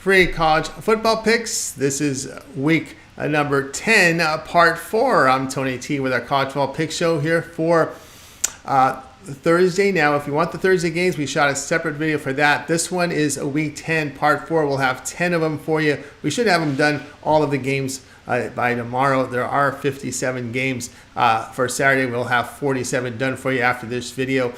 free college football picks. This is week number 10, part 4. I'm Tony T with our college football pick show here for Thursday. Now, if you want the Thursday games, we shot a separate video for that. This one is a week 10, part 4. We'll have 10 of them for you. We should have them done, all of the games, by tomorrow. There are 57 games for Saturday. We'll have 47 done for you after this video.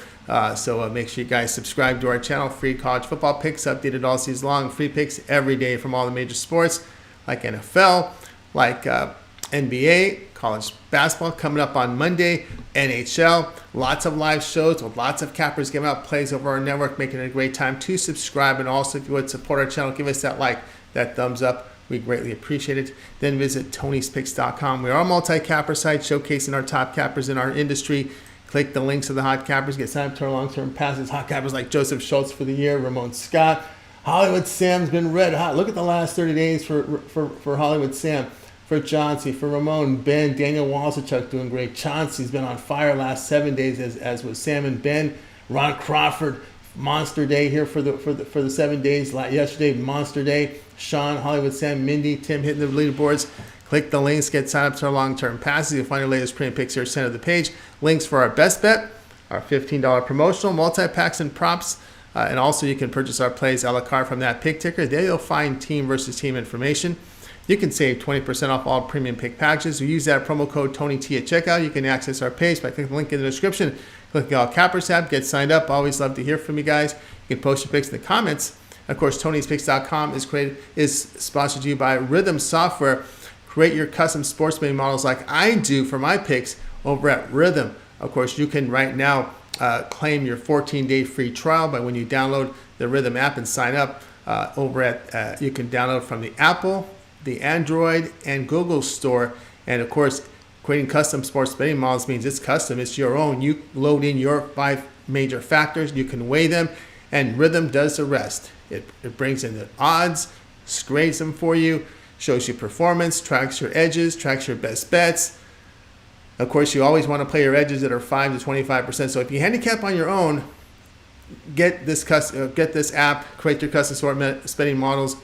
So make sure you guys subscribe to our channel. Free college football picks updated all season long. Free picks every day from all the major sports like NFL, like NBA, college basketball coming up on Monday, NHL. Lots of live shows with lots of cappers giving out plays over our network, making it a great time to subscribe. And also, if you would support our channel, give us that like, that thumbs up. We greatly appreciate it. Then visit Tony'sPicks.com. We are a multi-capper site showcasing our top cappers in our industry. Click the links of the hot cappers. Get signed up to our long-term passes. Hot cappers like Joseph Schultz for the year, Ramon Scott. Hollywood Sam's been red hot. Look at the last 30 days for Hollywood Sam. For Chauncey, for Ramon, Ben, Daniel Walsichuk doing great. Chauncey's been on fire last 7 days, as was Sam and Ben. Ron Crawford, monster day here for the 7 days. Yesterday, monster day. Sean, Hollywood Sam, Mindy, Tim hitting the leaderboards. Click the links, get signed up to our long-term passes. You'll find our latest premium picks here center of the page. Links for our best bet, our $15 promotional, multi-packs and props. And also you can purchase our plays a la carte from that pick ticker. There you'll find team versus team information. You can save 20% off all premium pick packages. We use that promo code TonyT at checkout. You can access our page by clicking the link in the description. Click the All Cappers tab, get signed up. Always love to hear from you guys. You can post your picks in the comments. Of course, Tony'sPicks.com is sponsored to you by Rhythm Software. Create your custom sports betting models like I do for my picks over at Rhythm. Of course, you can right now claim your 14-day free trial by when you download the Rhythm app and sign up over at, you can download from the Apple, the Android, and Google store. And of course, creating custom sports betting models means it's custom, it's your own. You load in your 5 major factors, you can weigh them, and Rhythm does the rest. It brings in the odds, grades them for you, shows you performance, tracks your edges, tracks your best bets. Of course, you always want to play your edges that are 5 to 25%. So if you handicap on your own, get this app, create your custom sports betting models,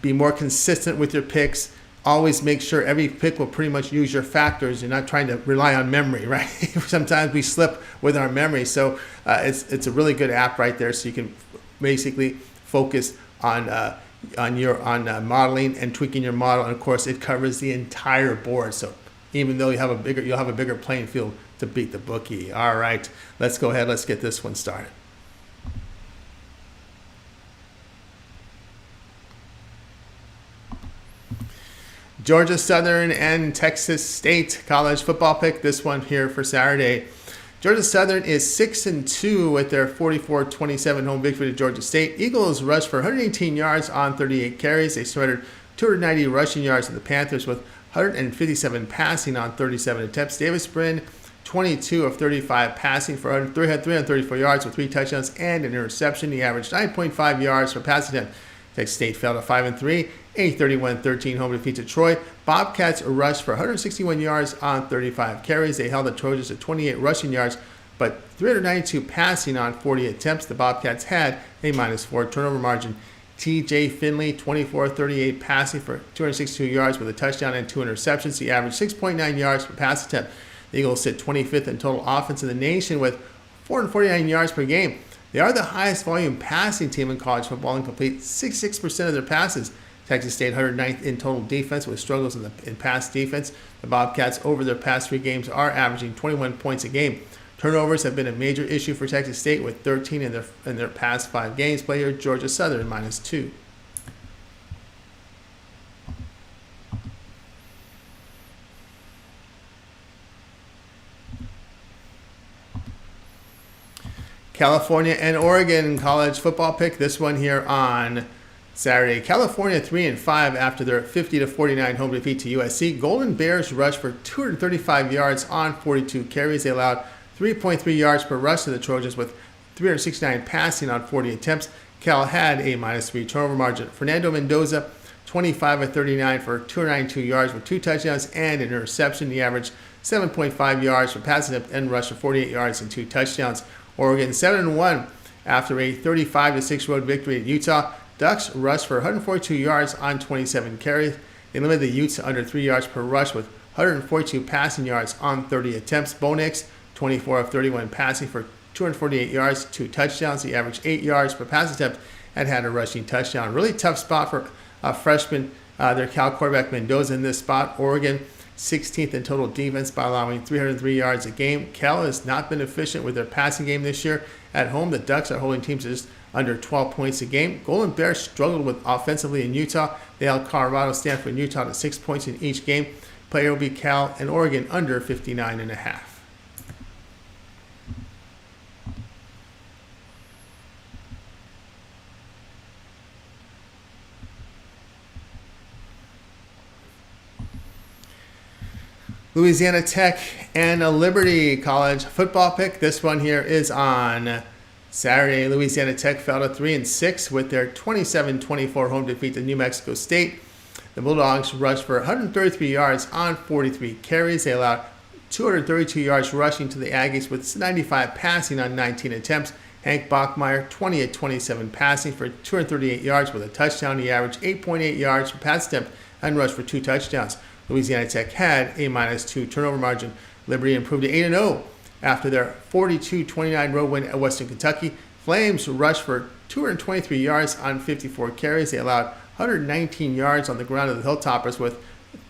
be more consistent with your picks. Always make sure every pick will pretty much use your factors. You're not trying to rely on memory, right? Sometimes we slip with our memory. So it's a really good app right there. So you can basically focus on modeling and tweaking your model. And of course, it covers the entire board. So even though you'll have a bigger playing field to beat the bookie. All right, let's go ahead. Let's get this one started. Georgia Southern and Texas State college football pick. This one here for Saturday. Georgia Southern is 6-2 with their 44-27 home victory to Georgia State. Eagles rushed for 118 yards on 38 carries. They surrendered 290 rushing yards to the Panthers with 157 passing on 37 attempts. Davis Brin, 22 of 35 passing for 334 yards with 3 touchdowns and an interception. He averaged 9.5 yards per pass attempt. Texas State fell to 5-3, a 31-13 home defeat to Troy. Bobcats rushed for 161 yards on 35 carries. They held the Trojans to 28 rushing yards, but 392 passing on 40 attempts. The Bobcats had a -4 turnover margin. TJ Finley, 24-38 passing for 262 yards with a touchdown and 2 interceptions. He averaged 6.9 yards per pass attempt. The Eagles sit 25th in total offense in the nation with 449 yards per game. They are the highest volume passing team in college football and complete 66% of their passes. Texas State 109th in total defense with struggles in pass defense. The Bobcats over their past 3 games are averaging 21 points a game. Turnovers have been a major issue for Texas State with 13 in their past 5 games. Play here Georgia Southern -2. California and Oregon college football pick. This one here on Saturday. California 3-5 after their 50-49 home defeat to USC. Golden Bears rushed for 235 yards on 42 carries. They allowed 3.3 yards per rush to the Trojans with 369 passing on 40 attempts. Cal had a -3 turnover margin. Fernando Mendoza, 25 of 39 for 292 yards with 2 touchdowns and an interception. He averaged 7.5 yards per pass attempt and rushed for 48 yards and 2 touchdowns. Oregon 7-1 after a 35-6 road victory at Utah. Ducks rushed for 142 yards on 27 carries. They limited the Utes to under 3 yards per rush with 142 passing yards on 30 attempts. Bo Nix, 24 of 31 passing for 248 yards, 2 touchdowns. He averaged 8 yards per pass attempt and had a rushing touchdown. Really tough spot for freshman, their Cal quarterback Mendoza in this spot. Oregon, 16th in total defense by allowing 303 yards a game. Cal has not been efficient with their passing game this year. At home, the Ducks are holding teams to just under 12 points a game. Golden Bears struggled with offensively in Utah. They held Colorado, Stanford, and Utah to 6 points in each game. Player will be Cal and Oregon under 59.5. Louisiana Tech and a Liberty College football pick. This one here is on Saturday. Louisiana Tech fell to 3-6 with their 27-24 home defeat to New Mexico State. The Bulldogs rushed for 133 yards on 43 carries. They allowed 232 yards rushing to the Aggies with 95 passing on 19 attempts. Hank Bachmeier, 20 of 27 passing for 238 yards with a touchdown. He averaged 8.8 yards per pass attempt and rushed for 2 touchdowns. Louisiana Tech had a -2 turnover margin. Liberty improved to 8-0 after their 42-29 road win at Western Kentucky. Flames rushed for 223 yards on 54 carries. They allowed 119 yards on the ground of the Hilltoppers with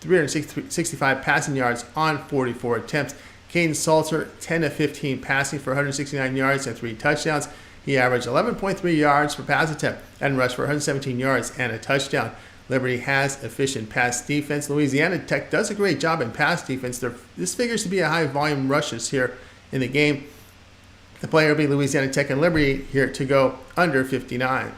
365 passing yards on 44 attempts. Caden Salter, 10 of 15 passing for 169 yards and 3 touchdowns. He averaged 11.3 yards per pass attempt and rushed for 117 yards and a touchdown. Liberty has efficient pass defense. Louisiana Tech does a great job in pass defense. This figures to be a high volume rushes here in the game. The player will be Louisiana Tech and Liberty here to go under 59.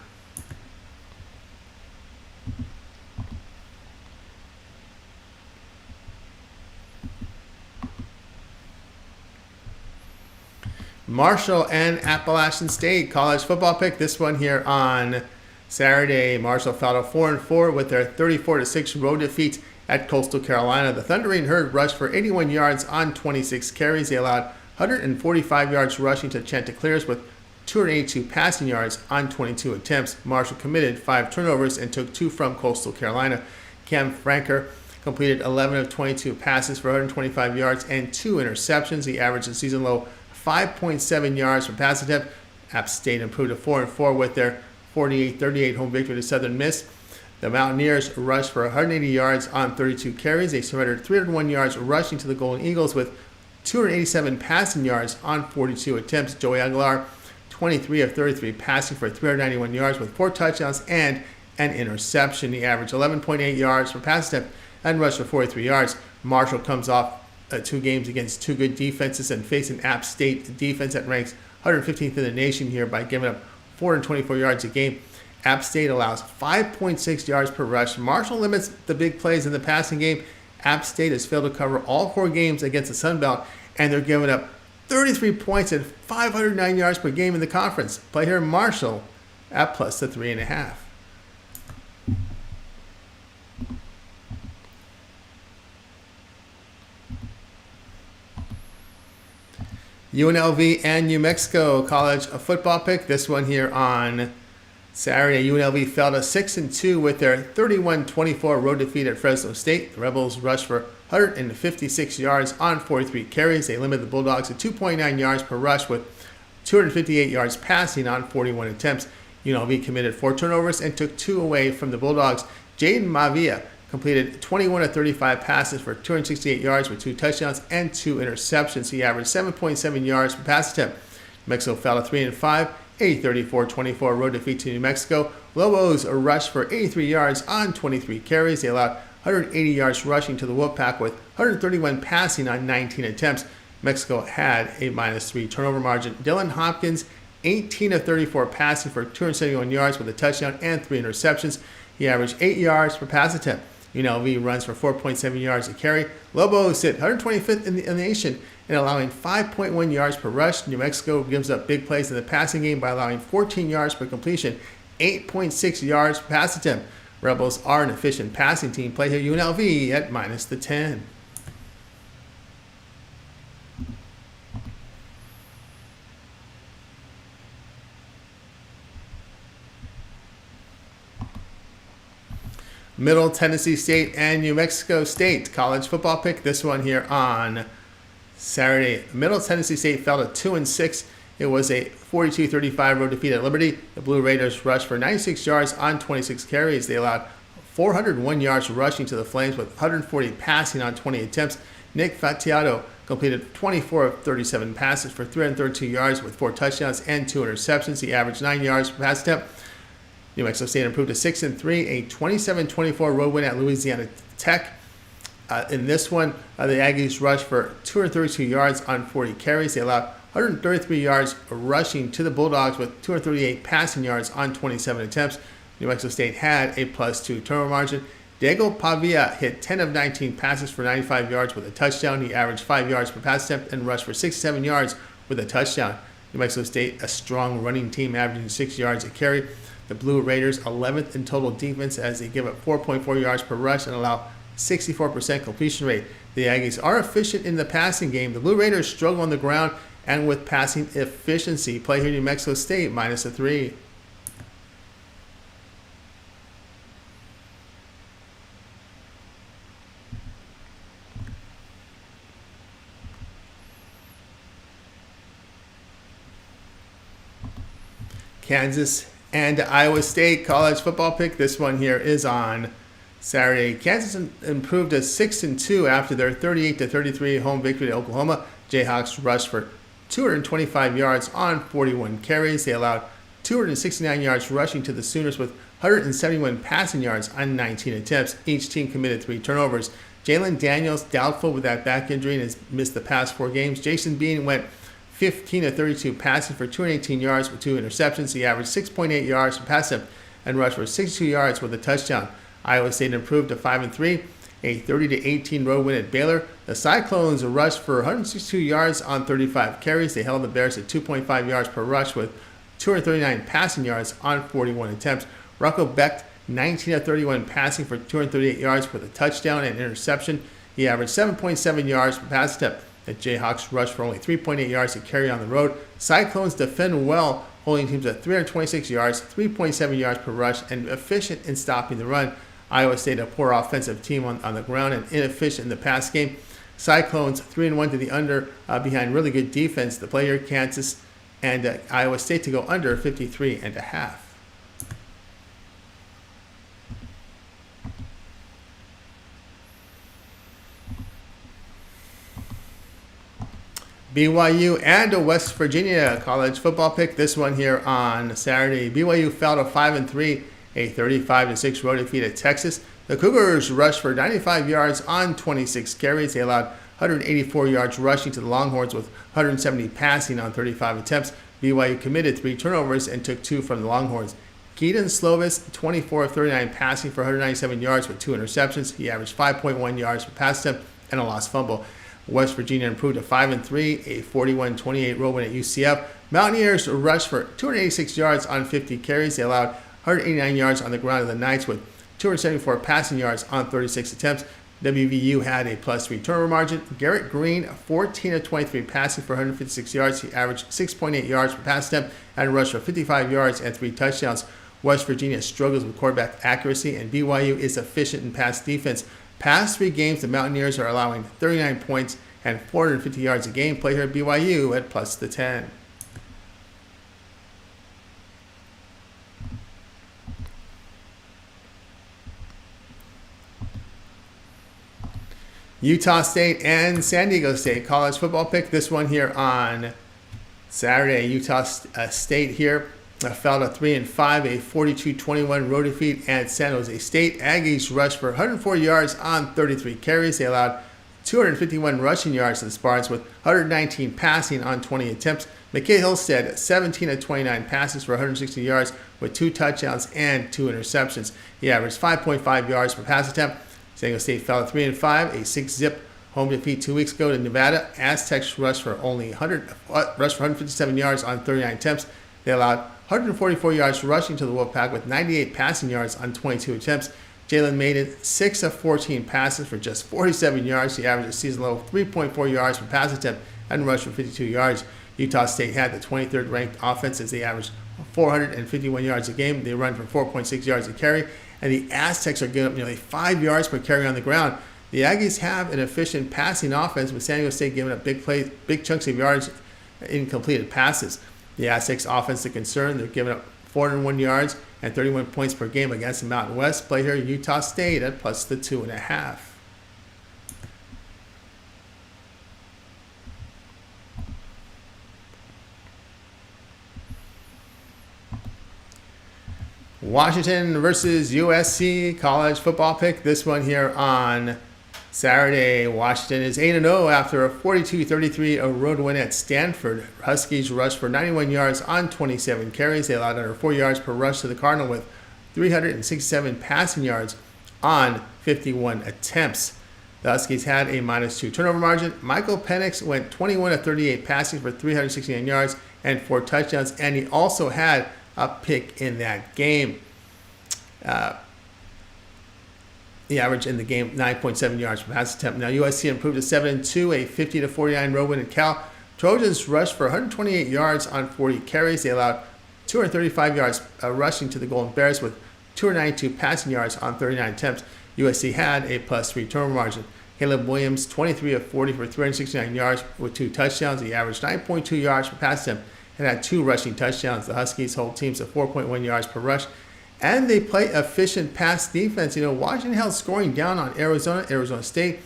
Marshall and Appalachian State college football pick. This one here on Saturday. Marshall fell to 4-4 with their 34-6 road defeat at Coastal Carolina. The Thundering Herd rushed for 81 yards on 26 carries. They allowed 145 yards rushing to Chanticleers with 282 passing yards on 22 attempts. Marshall committed 5 turnovers and took 2 from Coastal Carolina. Cam Franker completed 11 of 22 passes for 125 yards and 2 interceptions. He averaged a season low 5.7 yards per pass attempt. App State improved to 4-4 with their 48-38 home victory to Southern Miss. The Mountaineers rushed for 180 yards on 32 carries. They surrendered 301 yards rushing to the Golden Eagles with 287 passing yards on 42 attempts. Joey Aguilar, 23 of 33 passing for 391 yards with 4 touchdowns and an interception. He averaged 11.8 yards per pass attempt and rushed for 43 yards. Marshall comes off 2 games against 2 good defenses and facing App State defense that ranks 115th in the nation here by giving up 424 yards a game. App State allows 5.6 yards per rush. Marshall limits the big plays in the passing game. App State has failed to cover all 4 games against the Sun Belt, and they're giving up 33 points and 509 yards per game in the conference. Play here Marshall at plus the 3.5. UNLV and New Mexico college football pick. This one here on Saturday. UNLV fell to 6-2 with their 31-24 road defeat at Fresno State. The Rebels rushed for 156 yards on 43 carries. They limited the Bulldogs to 2.9 yards per rush with 258 yards passing on 41 attempts. UNLV committed 4 turnovers and took 2 away from the Bulldogs. Jaden Mavia completed 21 of 35 passes for 268 yards with 2 touchdowns and 2 interceptions. He averaged 7.7 yards per pass attempt. New Mexico fell to 3-5, a 34-24 road defeat to New Mexico. Lobos rushed for 83 yards on 23 carries. They allowed 180 yards rushing to the Wolfpack with 131 passing on 19 attempts. Mexico had a -3 turnover margin. Dylan Hopkins, 18 of 34 passing for 271 yards with a touchdown and 3 interceptions. He averaged 8 yards per pass attempt. UNLV runs for 4.7 yards a carry. Lobos sit 125th in the nation and allowing 5.1 yards per rush. New Mexico gives up big plays in the passing game by allowing 14 yards per completion, 8.6 yards per pass attempt. Rebels are an efficient passing team. Play here UNLV at -10. Middle Tennessee State and New Mexico State college football pick. This one here on Saturday. Middle Tennessee State fell to 2-6. It was a 42-35 road defeat at Liberty. The Blue Raiders rushed for 96 yards on 26 carries. They allowed 401 yards rushing to the Flames with 140 passing on 20 attempts. Nick Fatiato completed 24 of 37 passes for 332 yards with 4 touchdowns and 2 interceptions. He averaged 9 yards per pass attempt. New Mexico State improved to 6-3, a 27-24 road win at Louisiana Tech. In this one, the Aggies rushed for 232 yards on 40 carries. They allowed 133 yards rushing to the Bulldogs with 238 passing yards on 27 attempts. New Mexico State had a +2 turnover margin. Diego Pavia hit 10 of 19 passes for 95 yards with a touchdown. He averaged 5 yards per pass attempt and rushed for 67 yards with a touchdown. New Mexico State, a strong running team, averaging 6 yards a carry. The Blue Raiders, 11th in total defense as they give up 4.4 yards per rush and allow 64% completion rate. The Aggies are efficient in the passing game. The Blue Raiders struggle on the ground and with passing efficiency. Play here New Mexico State, -3. Kansas and Iowa State college football pick. This one here is on Saturday. Kansas improved to 6-2 after their 38-33 home victory at Oklahoma. Jayhawks rushed for 225 yards on 41 carries. They allowed 269 yards rushing to the Sooners with 171 passing yards on 19 attempts. Each team committed 3 turnovers. Jalen Daniels, doubtful with that back injury and has missed the past 4 games. Jason Bean went 15-32 passing for 218 yards with 2 interceptions. He averaged 6.8 yards per pass attempt and rushed for 62 yards with a touchdown. Iowa State improved to 5-3, a 30-18 road win at Baylor. The Cyclones rushed for 162 yards on 35 carries. They held the Bears at 2.5 yards per rush with 239 passing yards on 41 attempts. Rocco Becht, 19-31 passing for 238 yards with a touchdown and interception. He averaged 7.7 yards per pass attempt. The Jayhawks rushed for only 3.8 yards to carry on the road. Cyclones defend well, holding teams at 326 yards, 3.7 yards per rush, and efficient in stopping the run. Iowa State, a poor offensive team on the ground and inefficient in the pass game. Cyclones 3-1 to the under behind really good defense. The player Kansas and Iowa State to go under 53.5. BYU and West Virginia college football pick. This one here on Saturday. BYU fell to 5-3, a 35-6 road defeat at Texas. The Cougars rushed for 95 yards on 26 carries. They allowed 184 yards rushing to the Longhorns with 170 passing on 35 attempts. BYU committed 3 turnovers and took 2 from the Longhorns. Keaton Slovis, 24 of 39 passing for 197 yards with 2 interceptions. He averaged 5.1 yards per pass attempt and a lost fumble. West Virginia improved to 5-3, a 41-28 road win at UCF. Mountaineers rushed for 286 yards on 50 carries. They allowed 189 yards on the ground of the Knights with 274 passing yards on 36 attempts. WVU had a +3 turnover margin. Garrett Green, 14 of 23 passing for 156 yards. He averaged 6.8 yards per pass attempt and rushed for 55 yards and 3 touchdowns. West Virginia struggles with quarterback accuracy, and BYU is efficient in pass defense. Past 3 games, the Mountaineers are allowing 39 points and 450 yards a game. Play here at BYU at +10. Utah State and San Diego State college football pick. This one here on Saturday. Utah State here fell to 3-5, a 42-21 road defeat at San Jose State. Aggies rushed for 104 yards on 33 carries. They allowed 251 rushing yards to the Spartans with 119 passing on 20 attempts. McKay Hillstead, 17 of 29 passes for 160 yards with 2 touchdowns and 2 interceptions. He averaged 5.5 yards per pass attempt. San Diego State fell to 3-5, a 6-zip home defeat 2 weeks ago to Nevada. Aztecs rushed for 157 yards on 39 attempts. They allowed 144 yards rushing to the Wolfpack with 98 passing yards on 22 attempts. Jalen Maiden, 6 of 14 passes for just 47 yards. He averaged a season low of 3.4 yards per pass attempt and rushed for 52 yards. Utah State had the 23rd ranked offense as they averaged 451 yards a game. They run for 4.6 yards a carry. and the Aztecs are giving up nearly 5 yards per carry on the ground. The Aggies have an efficient passing offense, with San Diego State giving up big chunks of yards in completed passes. The Aztecs' offense is a concern. They're giving up 401 yards and 31 points per game against the Mountain West. Play here Utah State at plus the 2.5. Washington versus USC college football pick. This one here on Saturday. Washington is 8-0 after a 42-33 road win at Stanford. Huskies rushed for 91 yards on 27 carries. They allowed under 4 yards per rush to the Cardinal, with 367 passing yards on 51 attempts. The Huskies had a -2 turnover margin. Michael Penix went 21-38 passing for 369 yards and 4 touchdowns, and he also had a pick in that game. The average in the game, 9.7 yards per pass attempt. Now USC improved to 7-2, a 50-49 road win at Cal. Trojans rushed for 128 yards on 40 carries. They allowed 235 yards rushing to the Golden Bears, with 292 passing yards on 39 attempts. USC had a +3 turnover margin. Caleb Williams, 23 of 40 for 369 yards with 2 touchdowns. He averaged 9.2 yards per pass attempt and had 2 rushing touchdowns. The Huskies hold teams to 4.1 yards per rush, and they play efficient pass defense. Washington held scoring down on Arizona State.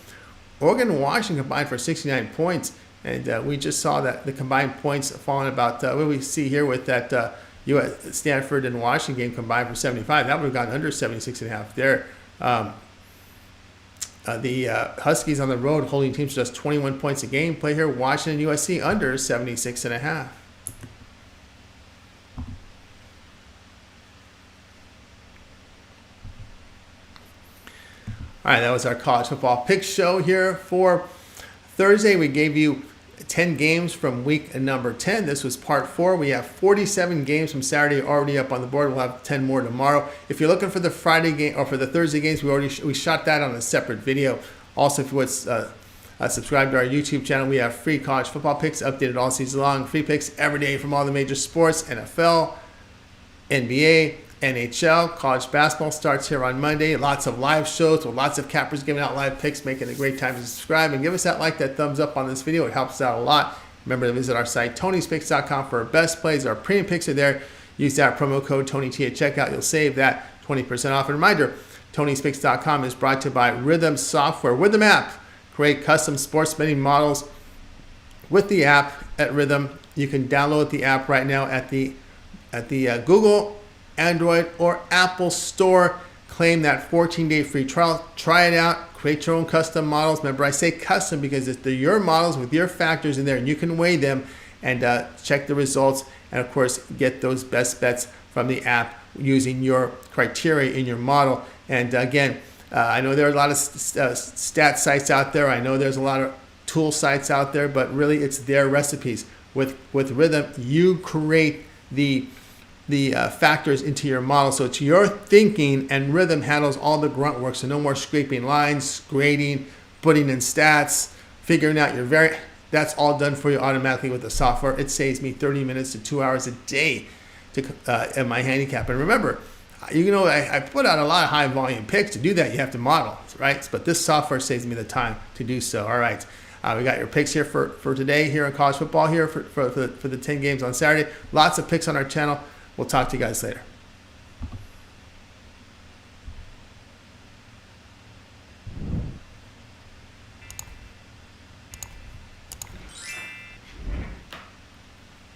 Oregon and Washington combined for 69 points, and we just saw that the combined points falling about what we see here with that Stanford and Washington game combined for 75. That would have gone under 76.5 there. The Huskies on the road holding teams to just 21 points a game. Play here Washington USC under 76.5. All right, that was our college football pick show here for Thursday. We gave you 10 games from week number 10. This was part 4. We have 47 games from Saturday already up on the board. We'll have 10 more tomorrow. If you're looking for the Friday game or for the Thursday games, we shot that on a separate video. Also, if you would subscribe to our YouTube channel, we have free college football picks updated all season long. Free picks every day from all the major sports: NFL, NBA, NHL. College basketball starts here on Monday. Lots of live shows with lots of cappers giving out live picks, making it a great time to subscribe. And give us that like, that thumbs up on this video. It helps out a lot. Remember to visit our site, Tony'sPicks.com, for our best plays. Our premium picks are there. Use that promo code TonyT at checkout. You'll save that 20% off. And reminder, Tony'sPicks.com is brought to you by Rhythm Software. Rhythm app. Create custom sports betting models with the app at Rhythm. You can download the app right now at the Google, Android, or Apple Store. Claim that 14-day free trial. Try it out. Create your own custom models. Remember, I say custom because they're your models with your factors in there, and you can weigh them and check the results, and of course get those best bets from the app using your criteria in your model. And again, I know there are a lot of stat sites out there. I know there's a lot of tool sites out there, but really it's their recipes. With Rhythm, you create the factors into your model, so it's your thinking, and Rhythm handles all the grunt work. So no more scraping lines, grading, putting in stats, figuring out your variant. That's all done for you automatically with the software. It saves me 30 minutes to 2 hours a day at my handicap. And remember, I put out a lot of high volume picks. To do that, you have to model, right? But this software saves me the time to do so. All right. We got your picks here for today here in college football here for the 10 games on Saturday. Lots of picks on our channel. We'll talk to you guys later.